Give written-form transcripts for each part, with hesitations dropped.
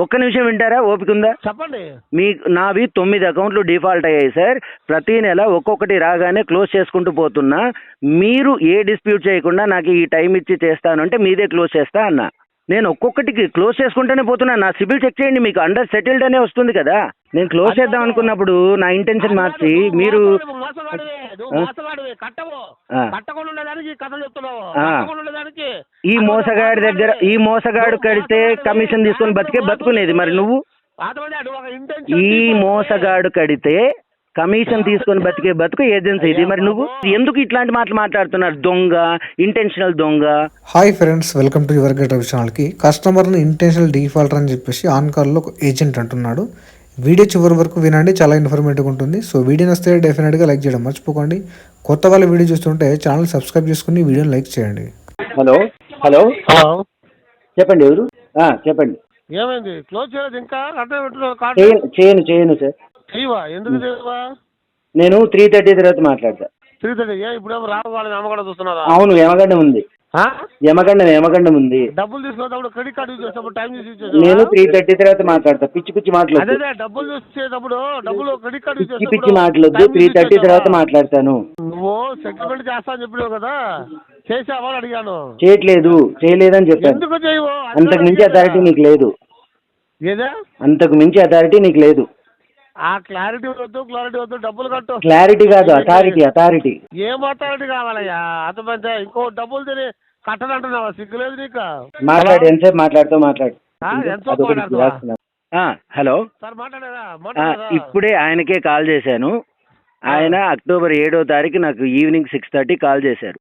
ఒక్క నిమిషం వింటారా? ఓపిక ఉందా? చెప్పండి. నావి 9 అకౌంట్లు డిఫాల్ట్ అయ్యాయి సార్. ప్రతి నెల ఒక్కొక్కటి రాగానే క్లోజ్ చేసుకుంటూ పోతున్నా. మీరు ఏ డిస్ప్యూట్ చేయకుండా నాకు ఈ టైం ఇచ్చి చేస్తాను అంటే మీదే క్లోజ్ చేస్తా అన్నా. నేను ఒక్కొక్కటికి క్లోజ్ చేసుకుంటూనే పోతున్నా. నా సిబిల్ చెక్ చేయండి, మీకు అండర్ సెటిల్డ్ అనే వస్తుంది కదా. నేను క్లోజ్ చేద్దాం అనుకున్నప్పుడు నా ఇంటెన్షన్ మార్చి మీరు ఈ మోసగాడు కడితే కమిషన్ తీసుకొని బతుకునేది మరి నువ్వు. ఈ మోసగాడు కడితే కమిషన్ తీసుకొని బతుకు ఏజెన్సీ ఇది. మరి నువ్వు ఎందుకు ఇట్లాంటి మాటలు మాట్లాడుతున్నారు? దొంగ, ఇంటెన్షనల్ దొంగ. Hi friends, welcome to your get Ravi ఛానల్కి. కస్టమర్ని ఇంటెన్షనల్ డిఫాల్టర్ అని చెప్పేసి ఆన్ కాల్లో ఒక ఏజెంట్ అంటున్నాడు. వీడియో చివరి వరకు వినండి, చాలా ఇన్ఫర్మేటివ్గా ఉంటుంది. సో వీడియో నచ్చితే డెఫినెట్గా లైక్ చేయడం మర్చిపోకండి. కొత్త వాళ్ళ వీడియో చూస్తుంటే ఛానల్ సబ్స్క్రైబ్ చేసుకుని వీడియోని లైక్ చేయండి. హలో హలో హలో, చెప్పండి. ఎవరు? చెప్పండి. ఏమైంది? క్లోజ్ చేయలేదు ఇంకా? చేయను సార్. ఎందుకు చేయవా? నేను 3:30 తర్వాత మాట్లాడతా. 3:30? ఇప్పుడు రావాలని యమగండ చూస్తున్నారా? అవును, యమగండం ఉంది. యమగండం ఉంది. డబ్బులు తీసుకున్నప్పుడు క్రెడిట్ కార్డు యూజ్ చేసినప్పుడు టైం నేను 3:30 తర్వాత మాట్లాడతా. పిచ్చి మాటలు. అదే డబ్బులు యూజ్ చేసేటప్పుడు డబ్బులు క్రెడిట్ కార్డు యూజ్ పిచ్చి మాటలొద్దు. 3:30 తర్వాత మాట్లాడతాను. నువ్వు సెటిల్మెంట్ చేస్తా అని చెప్పినావు కదా, చేసావా అని అడిగాను. చేయలేదని చెప్పాను. ఎందుకు చేయవు? అంతకు మించి అథారిటీ నీకు లేదు. ఏదా? అంతకు మించి అథారిటీ నీకు లేదు. ఆ క్లారిటీ వద్దు, డబ్బులు కట్టు. క్లారిటీ కాదు, అథారిటీ. ఏం అథారిటీ కావాలయ్యా? అతమంటే ఇంకో డబ్బులు తిని కట్టనంటున్నావా? సిగ్గులేదు నీకు? మాట్లాడు, ఎంతసేపు మాట్లాడుతూ మాట్లాడు. హలో సార్, మాట్లాడారా? ఇప్పుడే ఆయనకే కాల్ చేశాను. ఆయన అక్టోబర్ 7వ తారీఖు నాకు ఈవినింగ్ 6:30 కాల్ చేశారు.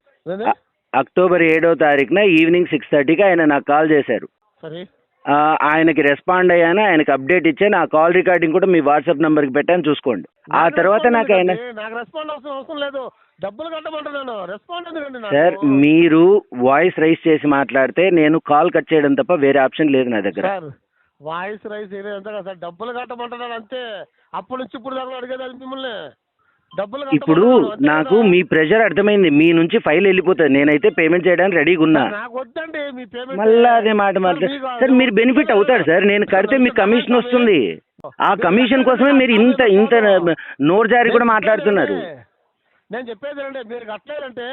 అక్టోబర్ 7వ తారీఖున ఈవినింగ్ 6:30కి ఆయన నాకు కాల్ చేశారు. సరే, ఆయనకి రెస్పాండ్ అయ్యాను, ఆయనకి అప్డేట్ ఇచ్చాను. ఆ కాల్ రికార్డింగ్ కూడా మీ వాట్సాప్ నంబర్కి పెట్టాను, చూసుకోండి. ఆ తర్వాత నాకు రెస్పాండ్ అవసరం లేదు, డబ్బులు కట్టమంటున్నాను. రెస్పాండ్ ఎందుకండి? సార్, మీరు వాయిస్ రైస్ చేసి మాట్లాడితే నేను కాల్ కట్ చేయడం తప్ప వేరే ఆప్షన్ లేదు నా దగ్గర. సార్, వాయిస్ రైస్ అంతే కదా సార్, డబ్బులు కట్టమంటున్నాను అంతే. అప్పటి నుంచి ఇప్పుడు దాకా అడిగేది మిమ్మల్ని. ఇప్పుడు నాకు మీ ప్రెషర్ అర్థమైంది. మీ నుంచి ఫైల్ వెళ్ళిపోతుంది. నేనైతే పేమెంట్ చేయడానికి రెడీగా ఉన్నా. మళ్ళీ అదే మాట మాట్లాడు సార్. మీరు బెనిఫిట్ అవుతారు సార్. నేను కడితే మీకు కమిషన్ వస్తుంది. ఆ కమిషన్ కోసమే మీరు ఇంత నోరు జారి కూడా మాట్లాడుతున్నారు. నేను చెప్పేది అంటే మీరు కట్టలేదంటే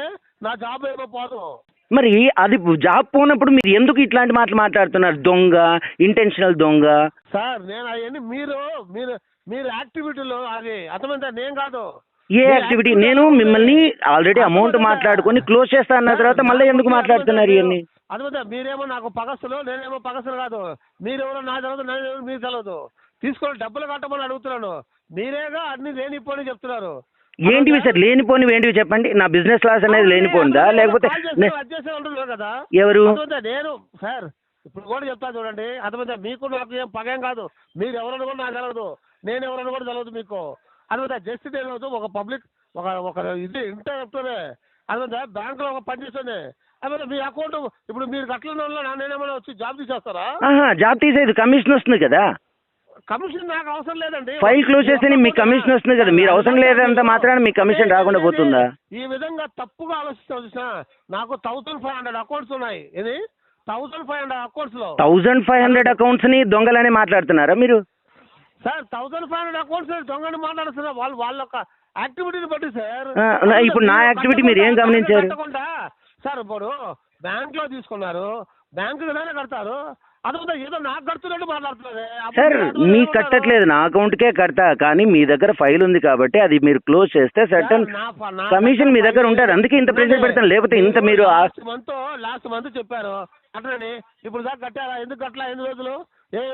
నా జాబ్ ఏమో పోదు. మరి అది జాబ్ పోనప్పుడు మీరు ఎందుకు ఇట్లాంటి మాటలు మాట్లాడుతున్నారు? దొంగ, ఇంటెన్షనల్ దొంగ. సార్, నేను అవన్నీ మీరు యాక్టివిటీలో అది అర్థమైందా? నేను కాదు. ఏ యాక్టివిటీ? నేను మిమ్మల్ని ఆల్రెడీ అమౌంట్ మాట్లాడుకొని క్లోజ్ చేస్తా అన్న తర్వాత మళ్ళీ ఎందుకు మాట్లాడుతున్నారు ఇవన్నీ? అర్థమైందా? మీరేమో నాకు పగస్సులు, నేనేమో పగస్సులు కాదు. మీరెవరో నా తెలియదు, నేనేమో మీరు తెలియదు. తీసుకొని డబ్బులు కట్టమని అడుగుతున్నాను. మీరేగా అన్ని లేనిపోని చెప్తున్నారు. ఏంటివి సార్ లేనిపోనివి? ఏంటివి చెప్పండి. నా బిజినెస్ లాస్ అనేది లేనిపోయిందా లేకపోతే కదా? ఎవరు? నేను సార్ ఇప్పుడు కూడా చెప్తా చూడండి. అర్థమైందా? మీకు నాకు ఏం పగేం కాదు. మీరు ఎవరని కూడా నాకు తెలియదు, నేను ఎవరని కూడా తెలియదు మీకు. అర్థమైందా? జస్ట్ తెలియదు. ఒక పబ్లిక్ ఒక ఇది ఇంటర్ప్టరే. అర్థమైందా? బ్యాంకులో ఒక పని చేస్తుంది. అదే మీ అకౌంట్ ఇప్పుడు మీరు కట్టలేని వల్ల నేనేమైనా వచ్చి జాబ్ తీసేస్తారా? జాబ్ తీసేది కమిషన్ వస్తుంది కదా. కమిషన్ నాకు అవసరం లేదండి. ఫైల్ క్లోజ్ చేస్తే మీకు కమిషన్ వస్తుంది కదా. మీరు అవసరం లేదంత మాత్రాన మీకు కమిషన్ రాకుండా పోతుందా? ఈ విధంగా తప్పుగా ఆలోచిస్తాను చూసినా. నాకు 1500 అకౌంట్స్ ఉన్నాయి. ఇది 1500 అకౌంట్స్ లో 1500 అకౌంట్స్ ని దొంగలనే మాట్లాడుతున్నారా మీరు? సార్, 1500 అకౌంట్స్ దొంగని మాట్లాడుతున్నారు. వాళ్ళ యాక్టివిటీని బట్టి సార్. ఇప్పుడు నా యాక్టివిటీ మీరు ఏం గమనించారు సార్? ఇప్పుడు బ్యాంక్ లో తీసుకున్నారు, బ్యాంకు విధానం కడతారు. అదే ఏదో నాకు కడుతున్నట్టు మాట్లాడుతున్నారు సార్. మీకు కట్టట్లేదు, నా అకౌంట్కే కడతా. కానీ మీ దగ్గర ఫైల్ ఉంది కాబట్టి అది మీరు క్లోజ్ చేస్తే సర్టన్ కమిషన్ మీ దగ్గర ఉంటుంది. అందుకే ఇంత ప్రెషర్ పెడతాను. లేకపోతే ఇంత మీరు లాస్ట్ మంత్ చెప్పారు కట్టని. ఇప్పుడు దాకా కట్టారా? ఎందుకు కట్టలా? 8 రోజులు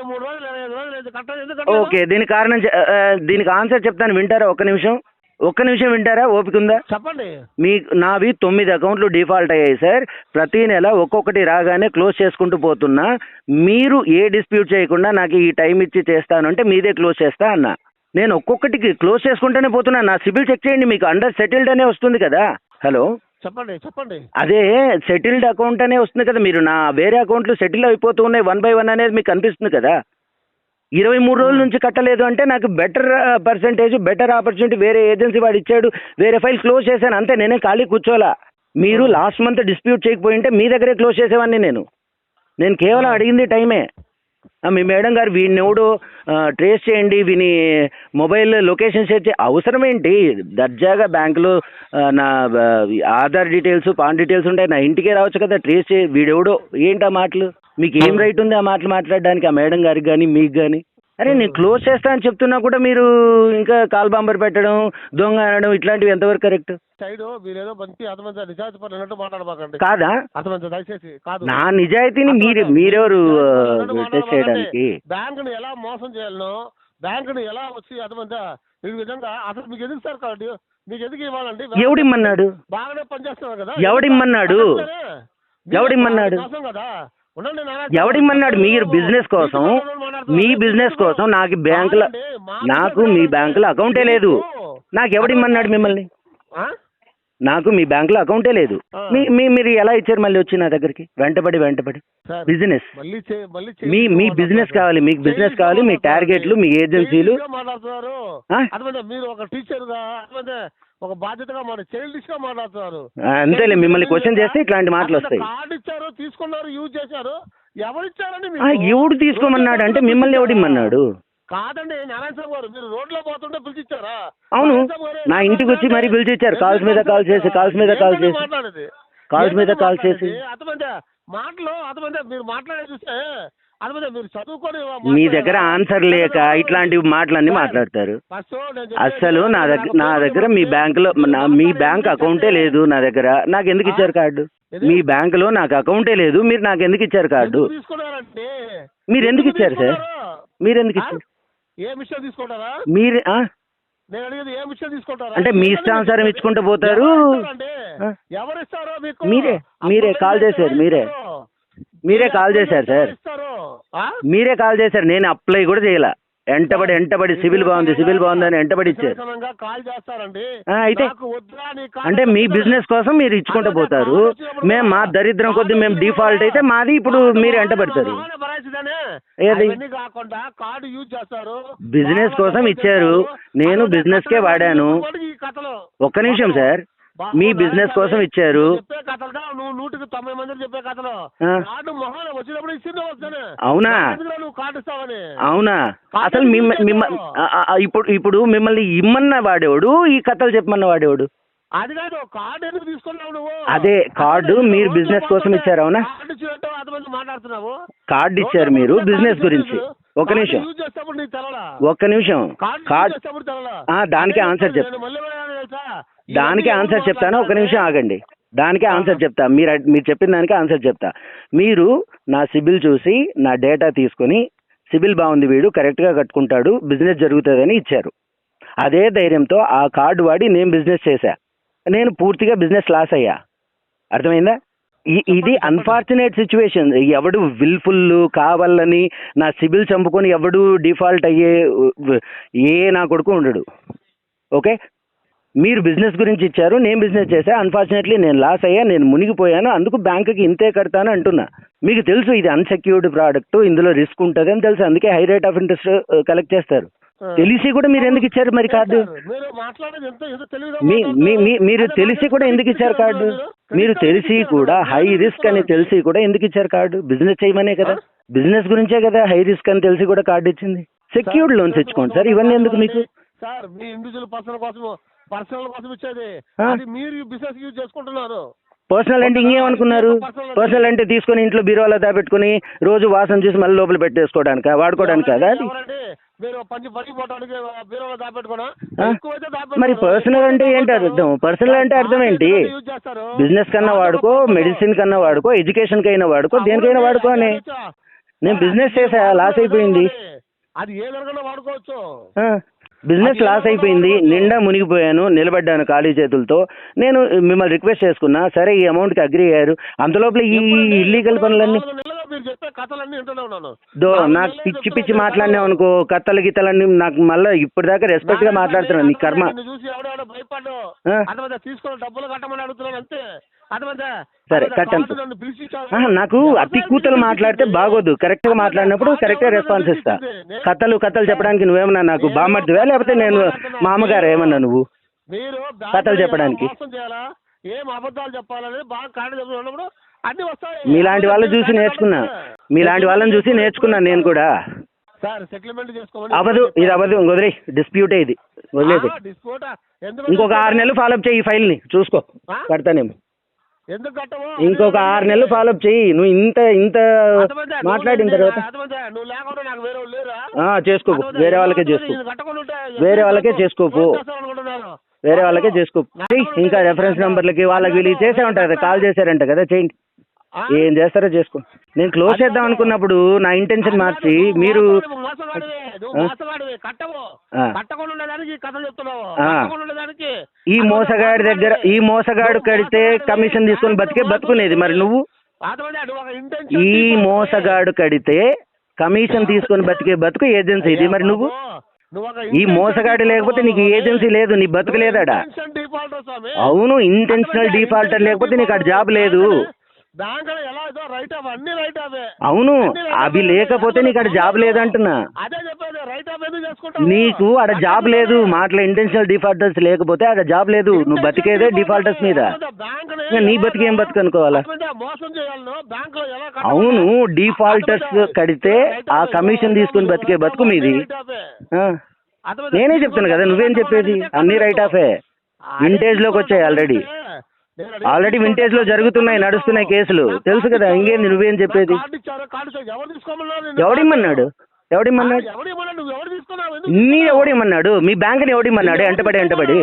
3 రోజులు 5 రోజులు కట్టాలి. ఎందుకు? ఓకే, దీనికి ఆన్సర్ చెప్తాను, వింటారా? ఒక్క నిమిషం వింటారా? ఓపిక ఉందా? చెప్పండి. నావి 9 అకౌంట్లు డిఫాల్ట్ అయ్యాయి సార్. ప్రతి నెల ఒక్కొక్కటి రాగానే క్లోజ్ చేసుకుంటూ పోతున్నా. మీరు ఏ డిస్ప్యూట్ చేయకుండా నాకు ఈ టైం ఇచ్చి చేస్తాను అంటే మీదే క్లోజ్ చేస్తా అన్నా. నేను ఒక్కొక్కటికి క్లోజ్ చేసుకుంటూనే పోతున్నా. నా సిబిల్ చెక్ చేయండి, మీకు అండర్ సెటిల్డ్ అనే వస్తుంది కదా. హలో, చెప్పండి. అదే సెటిల్డ్ అకౌంట్ అనే వస్తుంది కదా. మీరు నా వేరే అకౌంట్లు సెటిల్ అయిపోతూ ఉన్నాయి 1 by 1 అనేది మీకు కనిపిస్తుంది కదా. 23 రోజుల నుంచి కట్టలేదు అంటే నాకు బెటర్ పర్సెంటేజ్, బెటర్ ఆపర్చునిటీ వేరే ఏజెన్సీ వాడు ఇచ్చాడు. వేరే ఫైల్ క్లోజ్ చేశాను అంతే. నేనే ఖాళీ కూర్చోలా. మీరు లాస్ట్ మంత్ డిస్ప్యూట్ చేయకపోయింటే మీ దగ్గరే క్లోజ్ చేసేవాడిని. నేను కేవలం అడిగింది టైమే. మీ మేడం గారు వీడిని ఎవడు ట్రేస్ చేయండి, వీని మొబైల్ లొకేషన్ షేర్ చే అవసరం ఏంటి? దర్జాగా బ్యాంకులో నా ఆధార్ డీటెయిల్స్, పాన్ డీటెయిల్స్ ఉంటాయి, నా ఇంటికే రావచ్చు కదా. ట్రేస్ చే వీడెవడో ఏంటి ఆ మాటలు? మీకు ఏం రైట్ ఉంది ఆ మాటలు మాట్లాడడానికి ఆ మేడం గారికి కానీ మీకు కానీ? అరే నేను క్లోజ్ చేస్తా అని చెప్తున్నా కూడా మీరు ఇంకా కాల్ బాంబర్ పెట్టడం, దొంగ అనడం ఇట్లాంటివి ఎంతవరకు కరెక్ట్? సైడ్ మీరేదో మంచి అతమంది నిజాయితీ పనులు అన్నట్టు మాట్లాడబాకండి. కాదా? అతమంది దయచేసి కాదు. నా నిజాయితీని మీరెవరు టెస్ట్ చేయడానికి? బ్యాంకుని ఎలా మోసం చేయాలనో, బ్యాంకుని ఎలా వచ్చి అతమంది ఈ విధంగా అసలు మీకు ఎందుకు సార్ కార్డు? మీకు ఎందుకు ఇవ్వాలండి? ఎవడిమ్మన్నాడు? బాగానే పనిచేస్తున్నారు కదా. ఎవడిమ్మన్నాడు? ఎవడిమ్మన్నాడు? మోసం కదా. ఎవడిమ్మన్నాడు? మీరు బిజినెస్ కోసం, మీ బిజినెస్ కోసం నాకు బ్యాంకులో, నాకు మీ బ్యాంకులో అకౌంటే లేదు. నాకు ఎవడిమ్మన్నాడు మిమ్మల్ని? నాకు మీ బ్యాంకులో అకౌంటే లేదు. మీరు ఎలా ఇచ్చారు మళ్ళీ వచ్చి నా దగ్గరికి వెంటబడి? బిజినెస్ మీ బిజినెస్ కావాలి, మీకు బిజినెస్ కావాలి, మీ టార్గెట్లు, మీ ఏజెన్సీలు మాట్లాడుతున్నారు. మీరు ఒక టీచర్ గా, ఒక బాధ్యతగా చైల్డిష్ గా మాట్లాడుతున్నారు. అంతేలే, మిమ్మల్ని క్వశ్చన్ చేస్తే ఇట్లాంటి మాటలు వస్తాయి. కార్డు ఇచ్చారు, తీసుకున్నారు, యూజ్ చేశారు. ఎవరు ఇచ్చారని? ఎవడు తీసుకోమన్నాడు అంటే మిమ్మల్ని ఎవడిమ్మన్నాడు? కాదండి నారాయణ సాబ్ గారు, మీరు రోడ్లో పోతుంటే పిలిచిచ్చారా? అవును, నా ఇంటికి వచ్చి మరీ పిలిచిచ్చారు. కాల్స్ మీద కాల్ చేసి మాట్లాడేది అతమంది మాటలు, అతమంది మీరు మాట్లాడే చూస్తే అతమంది మీరు చదువుకొని మీ దగ్గర ఆన్సర్ లేక ఇట్లాంటి మాటలన్నీ మాట్లాడతారు. అసలు నా దగ్గర మీ బ్యాంకులో మీ బ్యాంక్ అకౌంటే లేదు నా దగ్గర. నాకు ఎందుకు ఇచ్చారు కార్డు? మీ బ్యాంకులో నాకు అకౌంటే లేదు, మీరు నాకు ఎందుకు ఇచ్చారు కార్డు? మీరు ఎందుకు ఇచ్చారు సార్? మీరు ఎందుకు ఇచ్చారు? ఏ విషయం తీసుకుంటారా మీరు? నేను అడిగేది ఏ విషయం తీసుకుంటారా? అంటే మీ ఇష్టానుసారం ఇచ్చుకుంటూ పోతారు. ఎవరిస్తారో మీకు? మీరే కాల్ చేశారు. మీరే కాల్ చేశారు సార్. మీరే కాల్ చేశారు. నేను అప్లై కూడా చేయలే. ఎంటబడి సివిల్ బాగుంది అని ఎంటబడి ఇచ్చారు. అయితే అంటే మీ బిజినెస్ కోసం మీరు ఇచ్చుకుంటూ పోతారు. మేము మా దరిద్రం కొద్ది మేము డిఫాల్ట్ అయితే మాది ఇప్పుడు మీరు ఎంటబడతారు. ఏది బిజినెస్ కోసం ఇచ్చారు, నేను బిజినెస్ కే వాడాను. ఒక్క నిమిషం సార్, మీ బిజినెస్ కోసం ఇచ్చారు. అవునా? అసలు ఇప్పుడు మిమ్మల్ని ఇమ్మన్న వాడేవాడు, ఈ కథలు చెప్పమన్న వాడేవాడు? అది కాదు, కార్డు ఎందుకు తీసుకున్నావు నువ్వు? అదే కార్డు మీరు బిజినెస్ కోసం ఇచ్చారు. అవునా? మాట్లాడుతున్నావు, కార్డు ఇచ్చారు మీరు బిజినెస్ గురించి. ఒక్క నిమిషం కార్డు దానికి ఆన్సర్ చెప్తాను. ఒక నిమిషం ఆగండి, దానికే ఆన్సర్ చెప్తా. మీరు చెప్పిన దానికే ఆన్సర్ చెప్తా. మీరు నా సిబిల్ చూసి నా డేటా తీసుకొని సిబిల్ బాగుంది, వీడు కరెక్ట్గా కట్టుకుంటాడు, బిజినెస్ జరుగుతుందని ఇచ్చారు. అదే ధైర్యంతో ఆ కార్డు వాడి నేను బిజినెస్ చేశా. నేను పూర్తిగా బిజినెస్ లాస్ అయ్యా. అర్థమైందా? ఇది అన్ఫార్చునేట్ సిచ్యువేషన్. ఎవడు విల్ఫుల్ కావాలని నా సిబిల్ చంపుకొని ఎవడు డిఫాల్ట్ అయ్యే నా కొడుకు ఉండడు. ఓకే, మీరు బిజినెస్ గురించి ఇచ్చారు, నేను బిజినెస్ చేశా. అన్ఫార్చునేట్లీ నేను లాస్ అయ్యా, నేను మునిగిపోయాను, అందుకు బ్యాంకుకి ఇంతే కడతాను అంటున్నా. మీకు తెలుసు ఇది అన్సెక్యూర్డ్ ప్రోడక్ట్, ఇందులో రిస్క్ ఉంటుంది అని తెలుసు, అందుకే high rate of interest collect చేస్తారు. తెలిసి కూడా మీరు ఎందుకు ఇచ్చారు మరి కార్డు? మీరు తెలిసి కూడా ఎందుకు ఇచ్చారు కార్డు? మీరు తెలిసి కూడా హై రిస్క్ అని తెలిసి కూడా ఎందుకు ఇచ్చారు కార్డు? బిజినెస్ చేయమనే కదా, బిజినెస్ గురించే కదా హై రిస్క్ అని తెలిసి కూడా కార్డు ఇచ్చింది. సెక్యూర్డ్ లోన్స్ ఇచ్చుకోండి సార్, ఇవన్నీ ఎందుకు మీకు? సార్ మీ ఇండివిజువల్ పర్సనల్ కోసం ఇచ్చేది, మీరు బిజినెస్ యూజ్ చేసుకుంటున్నారు. పర్సనల్ అంటే ఇంకేమనుకున్నారు? పర్సనల్ అంటే తీసుకొని ఇంట్లో బీరువాలో దాపెట్టుకుని రోజు వాసన చూసి మళ్ళీ లోపల పెట్టేసుకోవడానికా, వాడుకోవడానికి కదా అది? మరి పర్సనల్ అంటే ఏంటి అర్థం? పర్సనల్ అంటే అర్థం ఏంటి? బిజినెస్ కన్నా వాడుకో, మెడిసిన్ కన్నా వాడుకో, ఎడ్యుకేషన్ కైనా వాడుకో, దేనికైనా వాడుకో అని. నేను బిజినెస్ చేసా, లాస్ అయిపోయింది. అది ఏ విధంగా వాడుకోవచ్చు. బిజినెస్ లాస్ అయిపోయింది, నిండా మునిగిపోయాను, నిలబడ్డాను ఖాళీ చేతులతో. నేను మిమ్మల్ని రిక్వెస్ట్ చేసుకున్నా, సరే ఈ అమౌంట్కి అగ్రి అయ్యారు. అంతలోపల ఈ ఇల్లీగల్ పనులన్నీ నాకు పిచ్చి పిచ్చి మాట్లాడినావు అనుకో, కత్తలు గిత్తలన్నీ నాకు మళ్ళీ ఇప్పటిదాకా రెస్పెక్ట్ గా మాట్లాడుతున్నాను. నీ కర్మ. సరే కట్టండి. నాకు అతి కూతలు మాట్లాడితే బాగోదు, కరెక్ట్ గా మాట్లాడినప్పుడు కరెక్ట్ గా రెస్పాన్స్ ఇస్తా. కథలు చెప్పడానికి నువ్వేమన్నా నాకు బామ్మర్దివా, లేకపోతే నేను మా అమ్మగారు ఏమన్నా నువ్వు కథలు చెప్పడానికి? ఏం అబద్ధాలు చెప్పాలని బాగా కారణం చెప్తున్నప్పుడు అన్ని వస్తాయి. మీలాంటి వాళ్ళని చూసి నేర్చుకున్నా, మీలాంటి వాళ్ళని చూసి నేర్చుకున్నాను నేను కూడా. సార్ సెటిల్మెంట్ చేసుకోమని అవ్వదు, ఇది అవ్వదు, వదిలే, డిస్ప్యూటే ఇది, వదిలేదు. డిస్ప్యూట్ ఇంకొక 6 నెలలు ఫాలోఅప్ చేయి ఈ ఫైల్ని, చూసుకో కడతానేమో. ఎందుకు కట్టవు? ఇంకొక 6 నెలలు ఫాలోఅప్ చెయ్యి. నువ్వు ఇంత మాట్లాడిన తర్వాత నువ్వు లేకుండా నాకు వేరే వాళ్ళు లేరా? చేసుకోకు, వేరే వాళ్ళకే చేసుకో, కట్టకుండా ఉంటే వేరే వాళ్ళకే చేసుకోకు, అనుకుంటున్నాను. వేరే వాళ్ళకే చేసుకో. చెయ్యి. ఇంకా రెఫరెన్స్ నెంబర్లకి వాళ్ళకి వీళ్ళు చేసే ఉంటారు కదా, కాల్ చేశారంట కదా, చేయండి. ఏం చేస్తారో చేసుకో. నేను క్లోజ్ చేద్దాం అనుకున్నప్పుడు నా ఇంటెన్షన్ మార్చి మీరు ఈ మోసగాడు కడితే కమిషన్ తీసుకొని బతుకునేది మరి నువ్వు. ఈ మోసగాడు కడితే కమిషన్ తీసుకొని బతుకు ఏజెన్సీ ఇది మరి నువ్వు. ఈ మోసగాడు లేకపోతే నీకు ఏజెన్సీ లేదు, నీ బతుకు లేదాడా. అవును, ఇంటెన్షనల్ డిఫాల్టర్ లేకపోతే నీకు అక్కడ జాబ్ లేదు. అవును, అవి లేకపోతే నీకు అక్కడ జాబ్ లేదంటున్నా. నీకు అక్కడ జాబ్ లేదు, మాటలో ఇంటెన్షనల్ డిఫాల్టర్స్ లేకపోతే అక్కడ జాబ్ లేదు. నువ్వు బతికేదే డిఫాల్టర్స్ మీద. నీ బతికేం బతుకు అనుకోవాలా. అవును, డిఫాల్టర్స్ కడితే ఆ కమిషన్ తీసుకుని బతికే బతుకు మీది. నేనే చెప్తాను కదా, నువ్వేం చెప్పేది. అన్ని రైట్ ఆఫే, వింటేజ్ లోకి వచ్చాయి. ఆల్రెడీ వింటేజ్ లో జరుగుతున్నాయి, నడుస్తున్నాయి కేసులు, తెలుసు కదా. ఇంకేంది నువ్వేం చెప్పేది. ఎవడిమ్మన్నాడు నీ ఎవడిమ్మన్నాడు? మీ బ్యాంక్ని ఎవడిమ్మన్నాడు? ఎంటబడి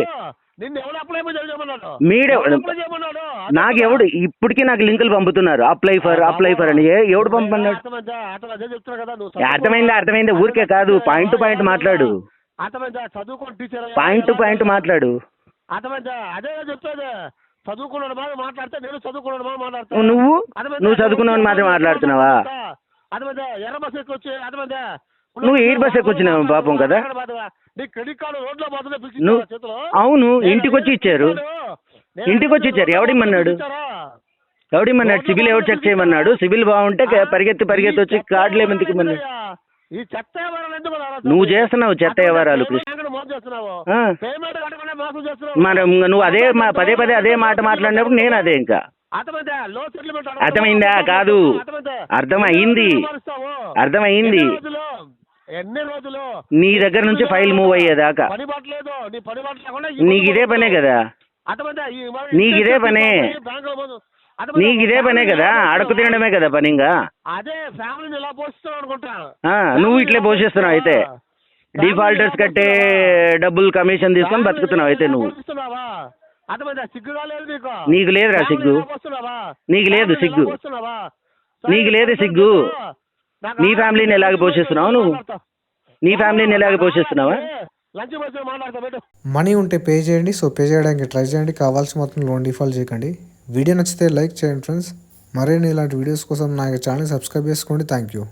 నాకు ఎవడు ఇప్పటికీ నాకు లింకులు పంపుతున్నారు, అప్లై ఫర్ అని. ఎవడు పంపమన్నాడు? అర్థమైందా? ఊరికే కాదు, పాయింట్ టు పాయింట్ మాట్లాడు, పాయింట్ టు పాయింట్ మాట్లాడు. అదే చెప్పేది. చదువుకున్నాడు బాగా మాట్లాడితే నేను చదువుకున్నాడు బాగా మాట్లాడతాను. నువ్వు చదువుకున్నావు మాత్రం మాట్లాడుతున్నావా? ఎర్ర బస్ ఎక్కి వచ్చి నువ్వు ఎయిర్ బస్ ఎక్కి వచ్చినావు పాపం కదా. నీ క్రెడిట్ కార్డు రోడ్లో నువ్వు అవును, ఇంటికి వచ్చి ఇచ్చారు. ఎవడిమ్మన్నాడు? సిబిల్ ఎవరు చెక్ చేయమన్నాడు? సిబిల్ బాగుంటే పరిగెత్తి వచ్చి కార్డులు ఏమందుకు ఇమ్మన్నాడు? ఈ చెత్త వ్యవహారాలు ఎందుకు నువ్వు చేస్తున్నావు చెత్త వ్యవహారాలు. మరి నువ్వు అదే పదే అదే మాట మాట్లాడినప్పుడు నేను అదే ఇంకా అర్థమైందా? కాదు, అర్థమైంది. ఎన్ని రోజులు నీ దగ్గర నుంచి ఫైల్ మూవ్ అయ్యేదాకా నీకు ఇదే పనే కదా. నీకు ఇదే పనే కదా, అడుగు తినడమే కదా పనిగా. అదే ఫ్యామిలీని ఇలా పోషిస్తున్నావు అనుకుంటా. నువ్వు ఇట్లే పోషిస్తున్నావు అయితే. డిఫాల్టర్స్ కట్టే డబ్బులు కమిషన్ తీసుకొని బతుకుతున్నావు అయితే నువ్వు. నీకు లేదురా సిగ్గు, నీకు లేదు సిగ్గు. నీ ఫ్యామిలీని ఎలాగ పోషిస్తున్నావు నువ్వు? నీ ఫ్యామిలీని ఎలాగ పోషిస్తున్నావా? మనీ ఉంటే పే చేయండి. సో పే చేయడానికి ట్రై చేయండి. కావాల్సిన మొత్తం లోన్ డిఫాల్ట్ చేయకండి. వీడియో నచ్చితే లైక్ చేయండి ఫ్రెండ్స్. మరిన్ని ఇలాంటి వీడియోస్ కోసం నా ఛానల్ సబ్స్క్రైబ్ చేసుకోండి. Thank you.